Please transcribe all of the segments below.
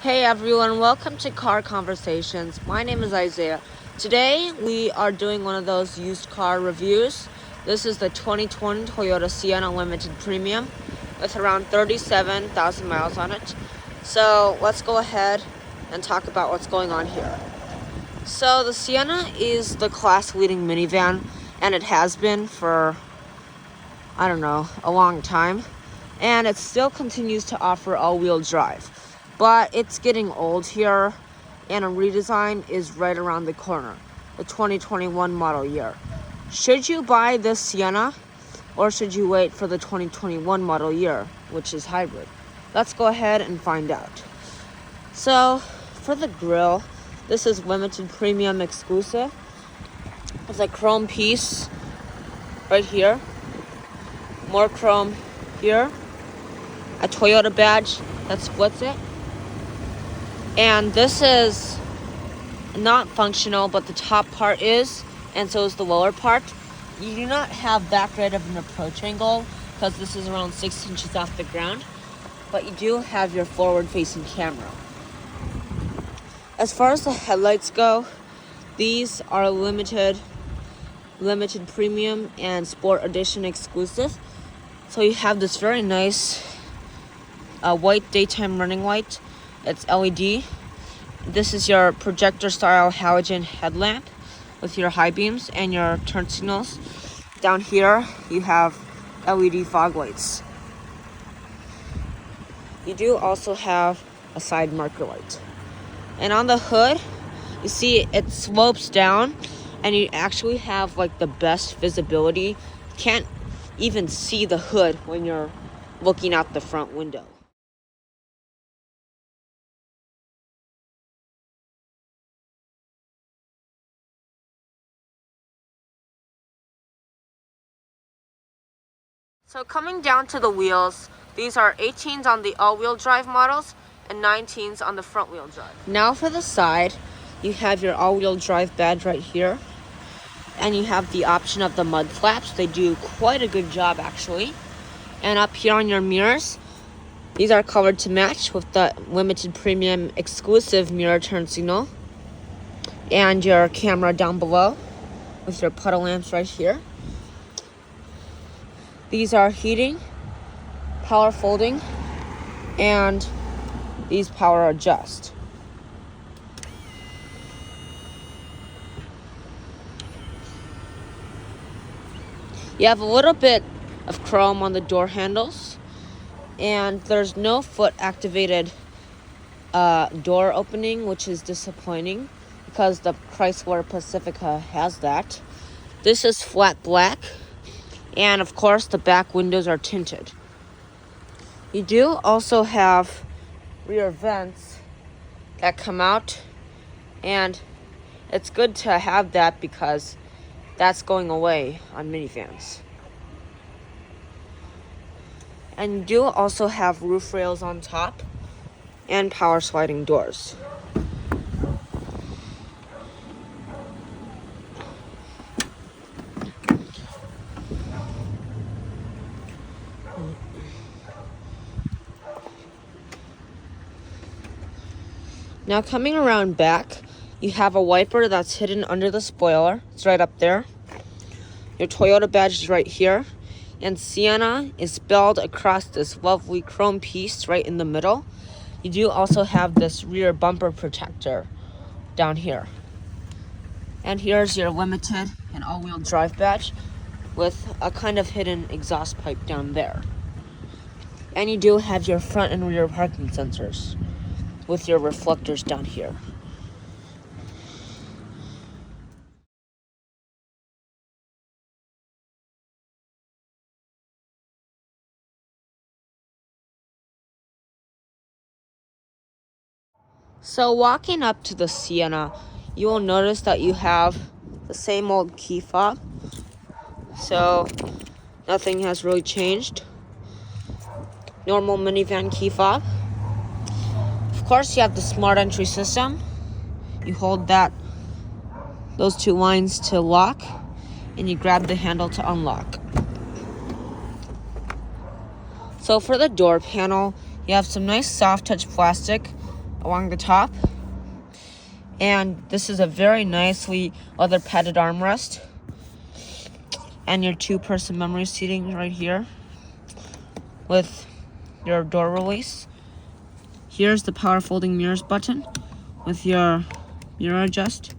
Hey everyone, welcome to Car Conversations. My name is Isaiah. Today we are doing one of those used car reviews. This is the 2020 Toyota Sienna Limited Premium with around 37,000 miles on it. So let's go ahead and talk about what's going on here. So the Sienna is the class-leading minivan, and it has been for, a long time. And it still continues to offer all-wheel drive. But it's getting old here, and a redesign is right around the corner, the 2021 model year. Should you buy this Sienna, or should you wait for the 2021 model year, which is hybrid? Let's go ahead and find out. So, for the grille, this is limited premium exclusive. It's a chrome piece right here, more chrome here, a Toyota badge that splits it. And this is not functional, but the top part is, and so is the lower part. You do not have that great of an approach angle because this is around 6 inches off the ground, but you do have your forward-facing camera. As far as the headlights go, these are limited premium and sport edition exclusive. So you have this very nice white daytime running light. It's LED. This is your projector style halogen headlamp with your high beams and your turn signals. Down here you have LED fog lights. You do also have a side marker light. And on the hood, you see it slopes down, and you actually have like the best visibility. You can't even see the hood when you're looking out the front window. So coming down to the wheels, these are 18s on the all-wheel drive models and 19s on the front-wheel drive. Now for the side, you have your all-wheel drive badge right here, and you have the option of the mud flaps. They do quite a good job actually. And up here on your mirrors, these are colored to match with the limited premium exclusive mirror turn signal, and your camera down below with your puddle lamps right here. These are heating, power folding, and these power adjust. You have a little bit of chrome on the door handles, and there's no foot activated door opening, which is disappointing because the Chrysler Pacifica has that. This is flat black. And of course, the back windows are tinted. You do also have rear vents that come out, and it's good to have that because that's going away on minivans. And you do also have roof rails on top and power sliding doors. Now coming around back, you have a wiper that's hidden under the spoiler. It's right up there. Your Toyota badge is right here. And Sienna is spelled across this lovely chrome piece right in the middle. You do also have this rear bumper protector down here. And here's your limited and all-wheel drive badge with a kind of hidden exhaust pipe down there. And you do have your front and rear parking sensors with your reflectors down here. So walking up to the Sienna, you will notice that you have the same old key fob. So nothing has really changed. Normal minivan key fob. Of course, you have the smart entry system. You hold those two lines to lock, and you grab the handle to unlock. So for the door panel, you have some nice soft touch plastic along the top. And this is a very nicely leather padded armrest. And your 2-person memory seating right here with your door release. Here's the power folding mirrors button with your mirror adjust.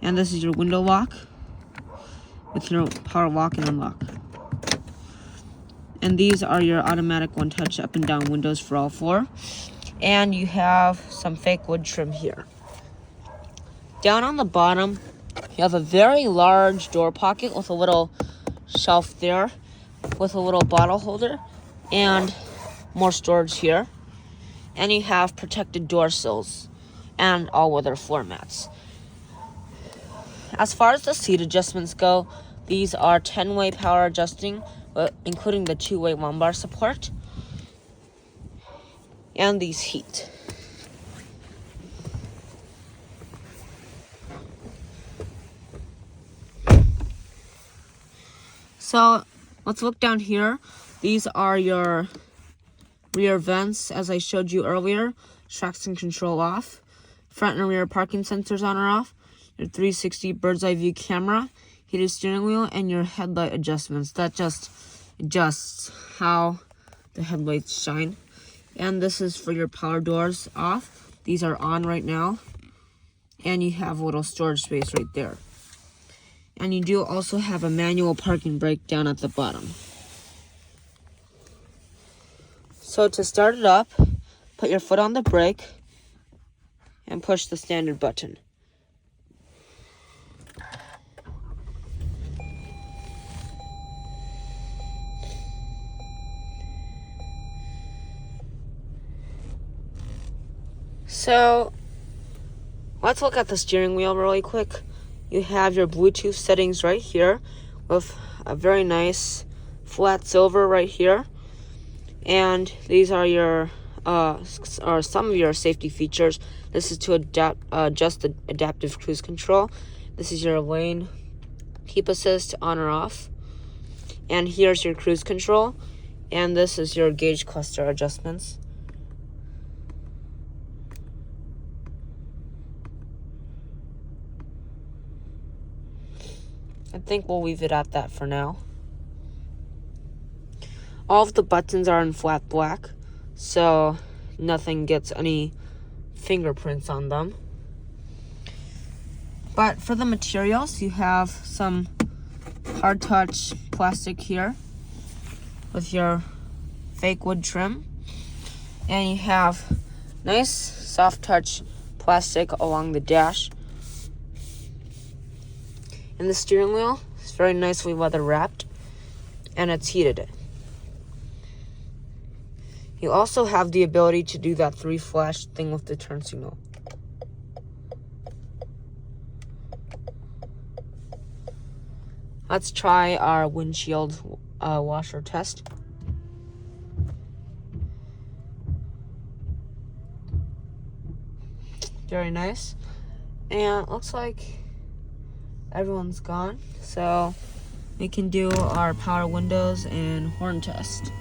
And this is your window lock with your power lock and unlock. And these are your automatic one-touch up and down windows for all 4. And you have some fake wood trim here. Down on the bottom, you have a very large door pocket with a little shelf there with a little bottle holder and more storage here. And you have protected door sills and all-weather floor mats. As far as the seat adjustments go, these are 10-way power adjusting, including the 2-way lumbar support. And these heat. So let's look down here. These are your rear vents, as I showed you earlier. Traction control off. Front and rear parking sensors on or off. Your 360 bird's eye view camera, heated steering wheel, and your headlight adjustments. That just adjusts how the headlights shine. And this is for your power doors off. These are on right now. And you have a little storage space right there. And you do also have a manual parking brake down at the bottom. So to start it up, put your foot on the brake and push the standard button. So let's look at the steering wheel really quick. You have your Bluetooth settings right here with a very nice flat silver right here. And these are your are some of your safety features. This is to adjust the adaptive cruise control. This is your lane keep assist on or off. And here's your cruise control. And this is your gauge cluster adjustments. I think we'll leave it at that for now. All of the buttons are in flat black, so nothing gets any fingerprints on them. But for the materials, you have some hard touch plastic here with your fake wood trim. And you have nice soft touch plastic along the dash. And the steering wheel is very nicely leather wrapped, and it's heated. You also have the ability to do that 3-flash thing with the turn signal. Let's try our windshield washer test. Very nice. And it looks like everyone's gone, so we can do our power windows and horn test.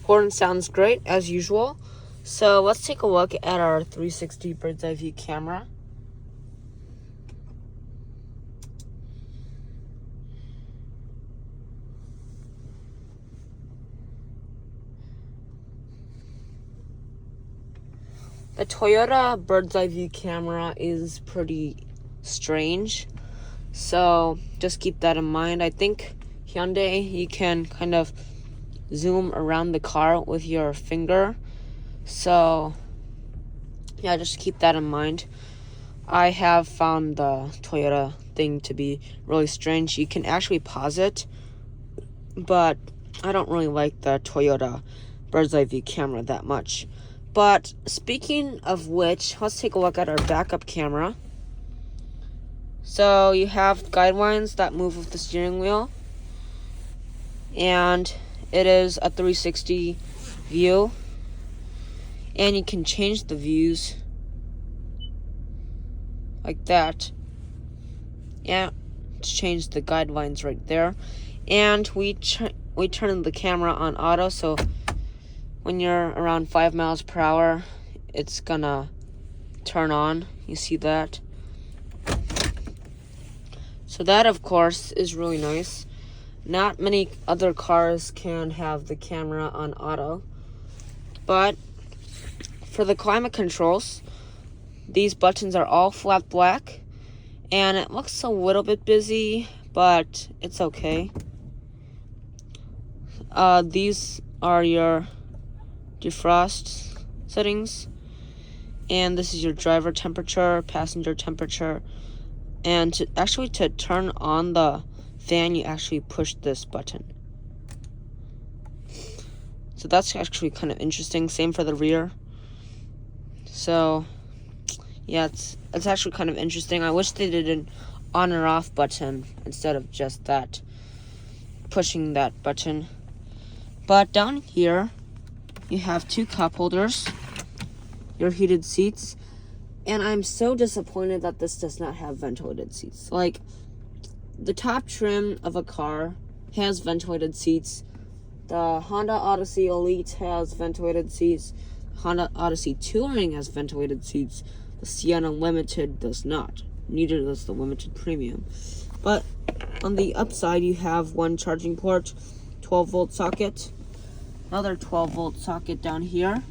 Horn sounds great as usual. So let's take a look at our 360 bird's eye view camera. The Toyota bird's eye view camera is pretty strange, so just keep that in mind. I think Hyundai, you can kind of zoom around the car with your finger, so yeah, just keep that in mind. I have found the Toyota thing to be really strange. You can actually pause it, but I don't really like the Toyota bird's eye view camera that much. But speaking of which, let's take a look at our backup camera. So you have guidelines that move with the steering wheel, and it is a 360 view, and you can change the views like that. Yeah, change the guidelines right there. And we turn the camera on auto, so when you're around 5 miles per hour, it's gonna turn on. You see that? So that, of course, is really nice. Not many other cars can have the camera on auto. But for the climate controls, these buttons are all flat black. And it looks a little bit busy, but it's okay. These are your defrost settings. And this is your driver temperature, passenger temperature. And to turn on the fan, you actually push this button. So that's actually kind of interesting. Same for the rear. So yeah, it's actually kind of interesting. I wish they did an on or off button instead of just that, pushing that button. But down here, you have 2 cup holders, your heated seats, and I'm so disappointed that this does not have ventilated seats. Like, the top trim of a car has ventilated seats. The Honda Odyssey Elite has ventilated seats. Honda Odyssey Touring has ventilated seats. The Sienna Limited does not. Neither does the Limited Premium. But on the upside, you have one charging port, 12-volt socket, another 12-volt socket down here,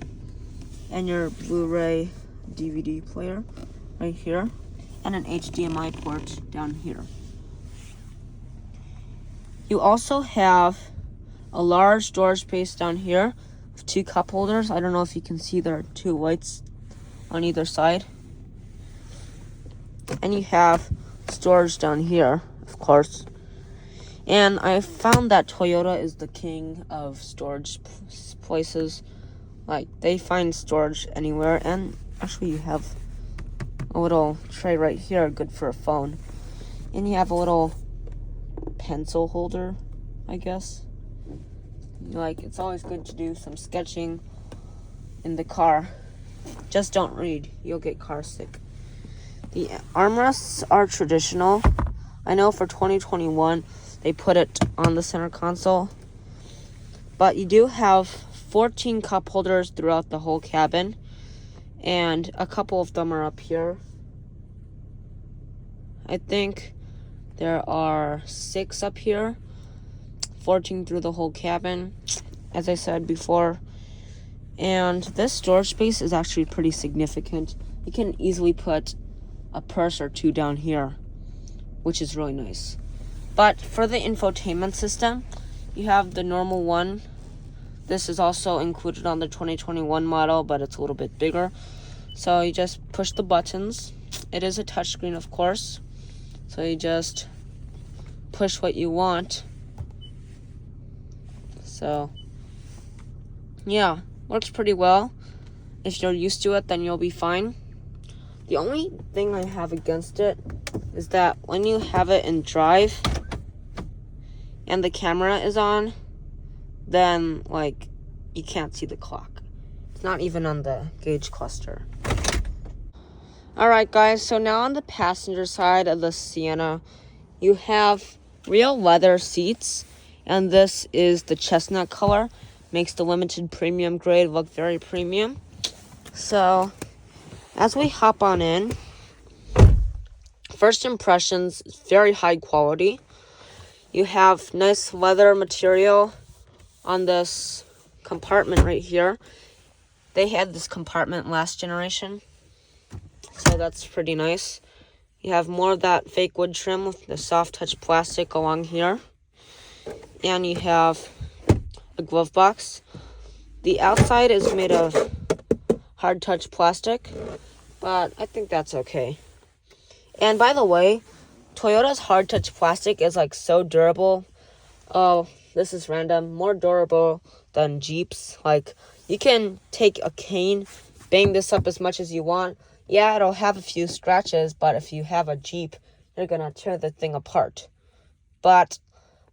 and your Blu-ray DVD player right here, and an HDMI port down here. You also have a large storage space down here with 2 cup holders. I don't know if you can see, there are 2 lights on either side. And you have storage down here, of course. And I found that Toyota is the king of storage places. Like, they find storage anywhere. And actually, you have a little tray right here, good for a phone. And you have a little pencil holder, I guess. Like, it's always good to do some sketching in the car. Just don't read, you'll get car sick. The armrests are traditional. I know for 2021 they put it on the center console, but you do have 14 cup holders throughout the whole cabin, and a couple of them are up here. I think there are 6 up here, 14 through the whole cabin, as I said before. And this storage space is actually pretty significant. You can easily put a purse or 2 down here, which is really nice. But for the infotainment system, you have the normal one. This is also included on the 2021 model, but it's a little bit bigger. So you just push the buttons. It is a touchscreen, of course. So you just push what you want. So yeah, works pretty well. If you're used to it, then you'll be fine. The only thing I have against it is that when you have it in drive and the camera is on, then like you can't see the clock. It's not even on the gauge cluster. Alright guys, so now on the passenger side of the Sienna, you have real leather seats, and this is the chestnut color. Makes the limited premium grade look very premium. So as we hop on in, first impressions, very high quality. You have nice leather material on this compartment right here. They had this compartment last generation, so that's pretty nice. You have more of that fake wood trim with the soft touch plastic along here. And you have a glove box. The outside is made of hard touch plastic, but I think that's okay. And by the way, Toyota's hard touch plastic is like so durable. Oh, this is random. More durable than Jeeps. Like, you can take a cane, bang this up as much as you want. Yeah, it'll have a few scratches, but if you have a Jeep, you're gonna tear the thing apart. But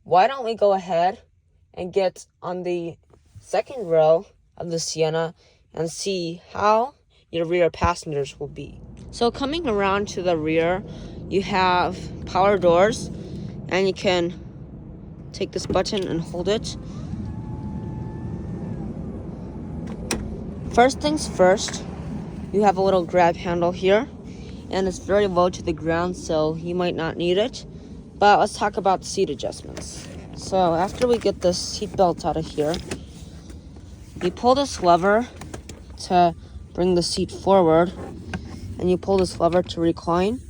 why don't we go ahead and get on the second row of the Sienna and see how your rear passengers will be. So coming around to the rear, you have power doors. And you can take this button and hold it. First things first, you have a little grab handle here, and it's very low to the ground, so you might not need it. But let's talk about the seat adjustments. So after we get the seat belt out of here, you pull this lever to bring the seat forward, and you pull this lever to recline.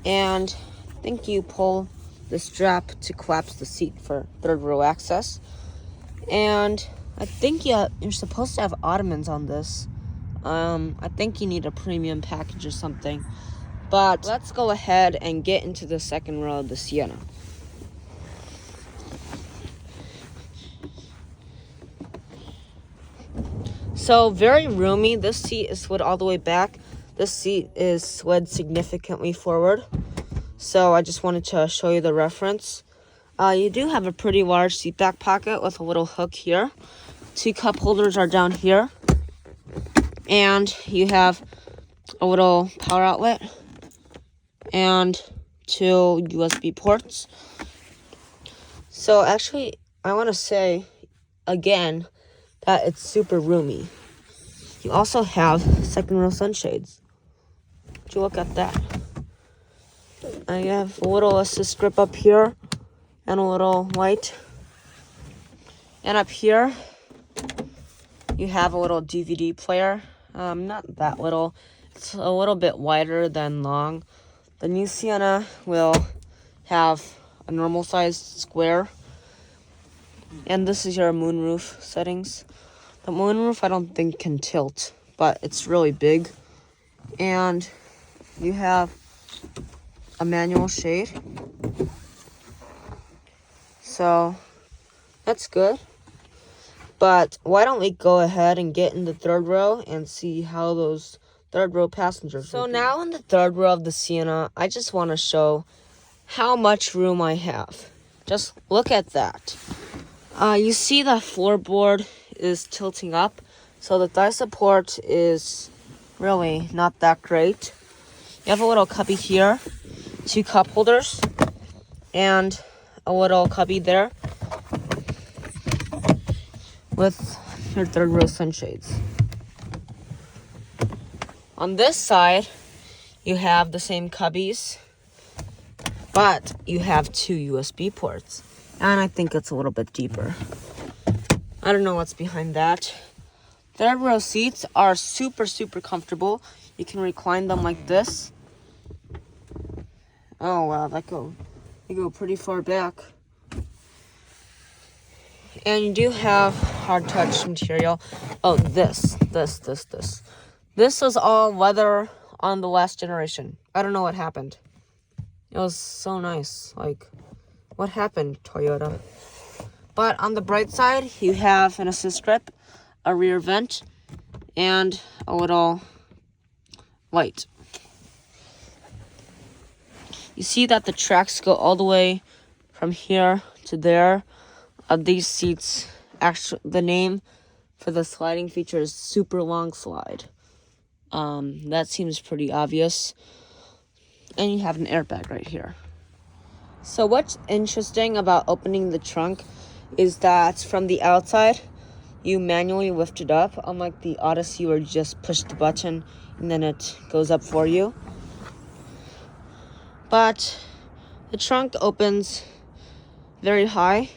And I think you pull the strap to collapse the seat for third row access. And I think you're supposed to have ottomans on this. I think you need a premium package or something. But let's go ahead and get into the second row of the Sienna. So very roomy. This seat is slid all the way back. This seat is slid significantly forward. So I just wanted to show you the reference. You do have a pretty large seat back pocket with a little hook here. 2 cup holders are down here. And you have a little power outlet and 2 USB ports. So actually, I want to say again that it's super roomy. You also have second row sunshades. Would you look at that? I have a little assist grip up here and a little light. And up here, you have a little DVD player. Not that little. It's a little bit wider than long. The new Sienna will have a normal sized square. And this is your moonroof settings. The moonroof I don't think can tilt, but it's really big. And you have a manual shade. So that's good. But why don't we go ahead and get in the third row and see how those third row passengers will be. Now in the third row of the Sienna, I just want to show how much room I have. Just look at that. You see the floorboard is tilting up, so the thigh support is really not that great. You have a little cubby here, 2 cup holders, and a little cubby there with your third row sunshades. On this side, you have the same cubbies, but you have 2 USB ports, and I think it's a little bit deeper. I don't know what's behind that. Third row seats are super comfortable. You can recline them like this. Oh wow, they go pretty far back. And you do have hard touch material. Oh, this. This was all leather on the last generation. I don't know what happened. It was so nice. Like, what happened, Toyota? But on the bright side, you have an assist grip, a rear vent, and a little light. You see that the tracks go all the way from here to there. These seats, actually, the name for the sliding feature is super long slide. That seems pretty obvious. And you have an airbag right here. So what's interesting about opening the trunk is that from the outside, you manually lift it up, unlike the Odyssey where you just push the button and then it goes up for you. But the trunk opens very high,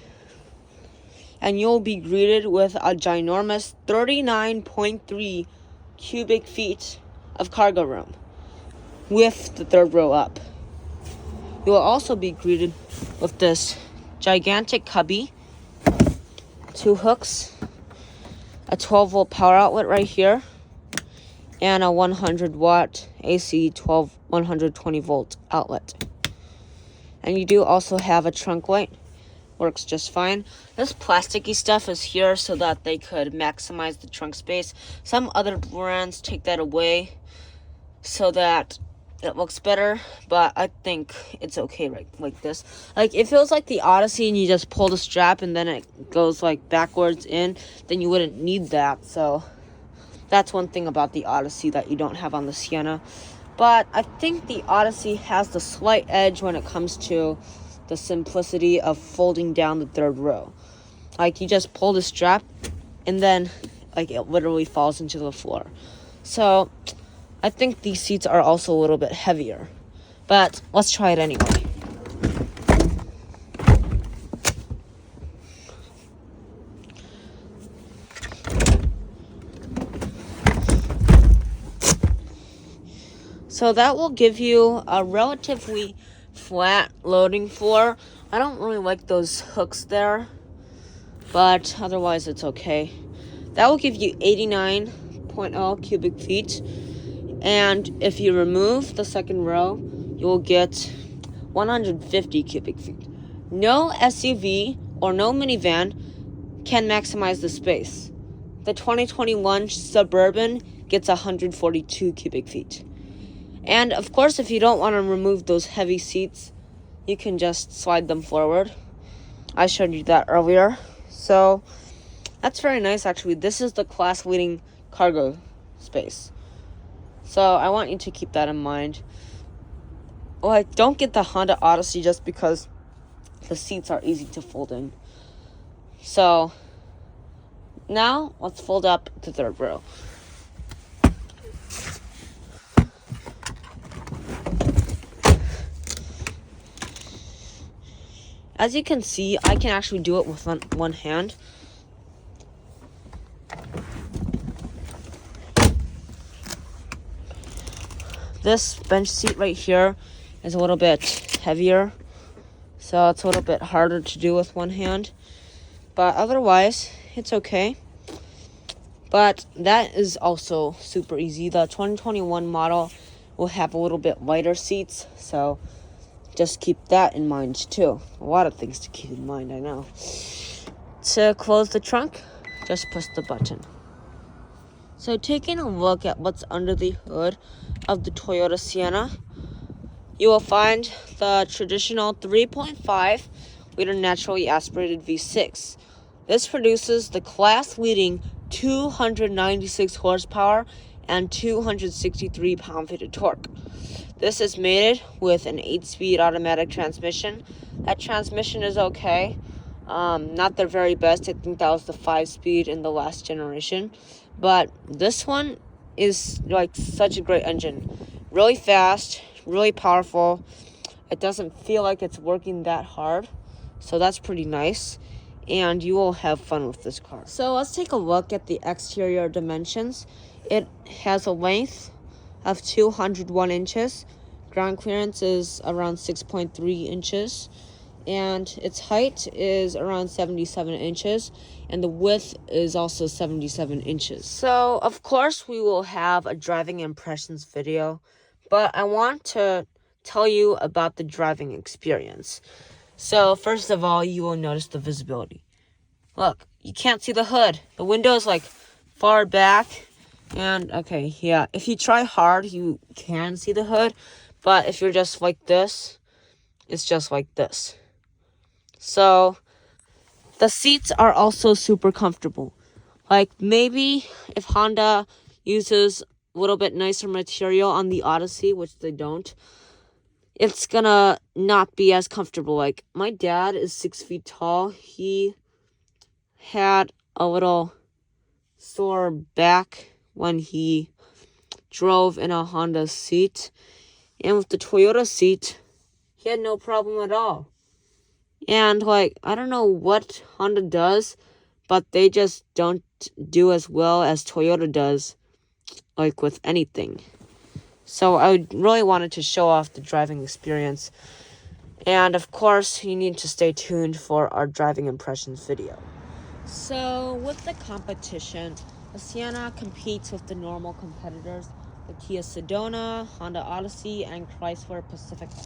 and you'll be greeted with a ginormous 39.3 cubic feet of cargo room with the third row up. You will also be greeted with this gigantic cubby, 2 hooks, a 12-volt power outlet right here, and a 100-watt AC 120-volt outlet. And you do also have a trunk light. Works just fine. This plasticky stuff is here so that they could maximize the trunk space. Some other brands take that away so that it looks better, but I think it's okay right like this. Like, it feels like the Odyssey and you just pull the strap and then it goes like backwards in, then you wouldn't need that. So that's one thing about the Odyssey that you don't have on the Sienna. But I think the Odyssey has the slight edge when it comes to the simplicity of folding down the third row. Like, you just pull the strap and then like it literally falls into the floor. So I think these seats are also a little bit heavier, but let's try it anyway. So that will give you a relatively flat loading floor. I don't really like those hooks there, but otherwise it's okay. That will give you 89.0 cubic feet. And if you remove the second row, you will get 150 cubic feet. No SUV or no minivan can maximize the space. The 2021 Suburban gets 142 cubic feet. And of course, if you don't want to remove those heavy seats, you can just slide them forward. I showed you that earlier. So that's very nice, actually. This is the class-leading cargo space. So I want you to keep that in mind. Like, don't get the Honda Odyssey just because the seats are easy to fold in. So now let's fold up the third row. As you can see, I can actually do it with one hand. This bench seat right here is a little bit heavier, so it's a little bit harder to do with one hand. But otherwise, it's okay. But that is also super easy. The 2021 model will have a little bit lighter seats, so just keep that in mind too. A lot of things to keep in mind, I know. To close the trunk, just push the button. So taking a look at what's under the hood of the Toyota Sienna, you will find the traditional 3.5 liter naturally aspirated V6. This produces the class-leading 296 horsepower and 263 pound-feet of torque. This is mated with an 8-speed automatic transmission. That transmission is okay. Not their very best. I think that was the 5-speed in the last generation. But this one is like such a great engine. Really fast, really powerful. It doesn't feel like it's working that hard. So that's pretty nice. And you will have fun with this car. So let's take a look at the exterior dimensions. It has a length of 201 inches. Ground clearance is around 6.3 inches. And its height is around 77 inches. And the width is also 77 inches. So, of course, we will have a driving impressions video. But I want to tell you about the driving experience. So, first of all, you will notice the visibility. Look, you can't see the hood. The window is like far back. And, okay, yeah, if you try hard, you can see the hood. But if you're just like this, it's just like this. So, the seats are also super comfortable. Like, maybe if Honda uses a little bit nicer material on the Odyssey, which they don't, it's gonna not be as comfortable. Like, my dad is 6 feet tall. He had a little sore back when he drove in a Honda seat. And with the Toyota seat, he had no problem at all. And, like, I don't know what Honda does, but they just don't do as well as Toyota does, like, with anything. So I really wanted to show off the driving experience. And, of course, you need to stay tuned for our driving impressions video. So, with the competition, the Sienna competes with the normal competitors, the Kia Sedona, Honda Odyssey, and Chrysler Pacifica.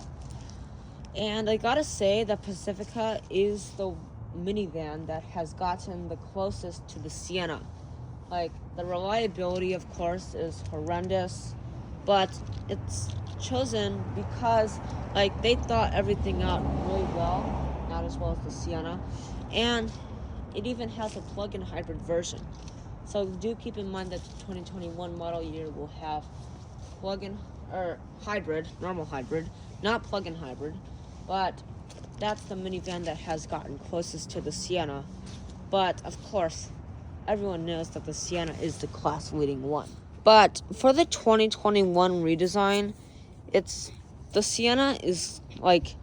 And I gotta say, the Pacifica is the minivan that has gotten the closest to the Sienna. Like, the reliability, of course, is horrendous, but it's chosen because, like, they thought everything out really well, not as well as the Sienna, and it even has a plug-in hybrid version. So do keep in mind that the 2021 model year will have plug-in or hybrid, normal hybrid, not plug-in hybrid. But that's the minivan that has gotten closest to the Sienna. But of course, everyone knows that the Sienna is the class-leading one. But for the 2021 redesign, the Sienna is like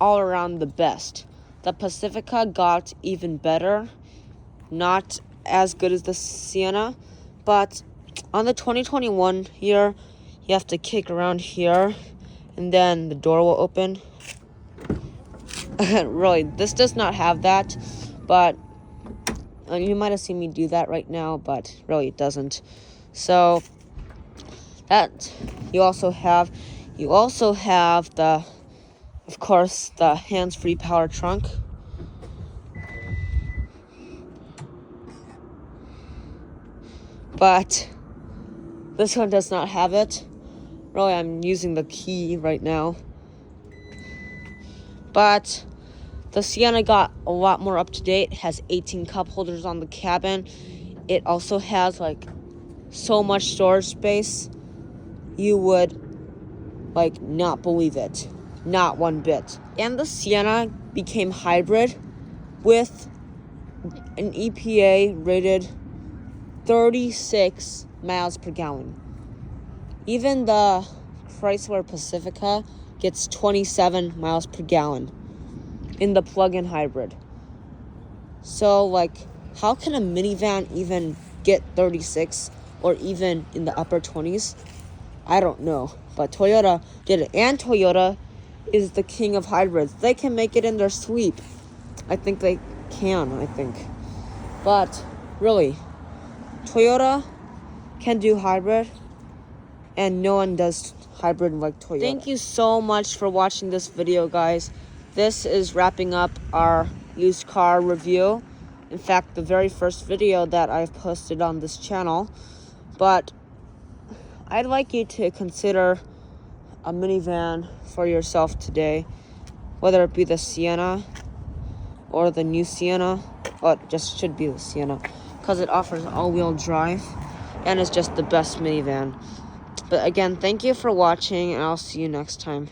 all around the best. The Pacifica got even better, not as good as the Sienna, but on the 2021 here, you have to kick around here, and then the door will open. Really, this does not have that, but you might have seen me do that right now, but really it doesn't. So that you also have the, of course, the hands-free power trunk. But this one does not have it. Really, I'm using the key right now. But the Sienna got a lot more up to date. It has 18 cup holders on the cabin. It also has like so much storage space. You would like not believe it. Not one bit. And the Sienna became hybrid with an EPA rated 36 miles per gallon. Even the Chrysler Pacifica gets 27 miles per gallon in the plug-in hybrid. So, like, how can a minivan even get 36 or even in the upper 20s? I don't know. But Toyota did it. And Toyota is the king of hybrids. They can make it in their sweep. I think they can, But, really, Toyota can do hybrid, and no one does hybrid like Toyota. Thank you so much for watching this video, guys. This is wrapping up our used car review. In fact, the very first video that I've posted on this channel. But I'd like you to consider a minivan for yourself today, whether it be the Sienna or the new Sienna. Well, it just should be the Sienna, because it offers all-wheel drive and is just the best minivan. But again, thank you for watching, and I'll see you next time.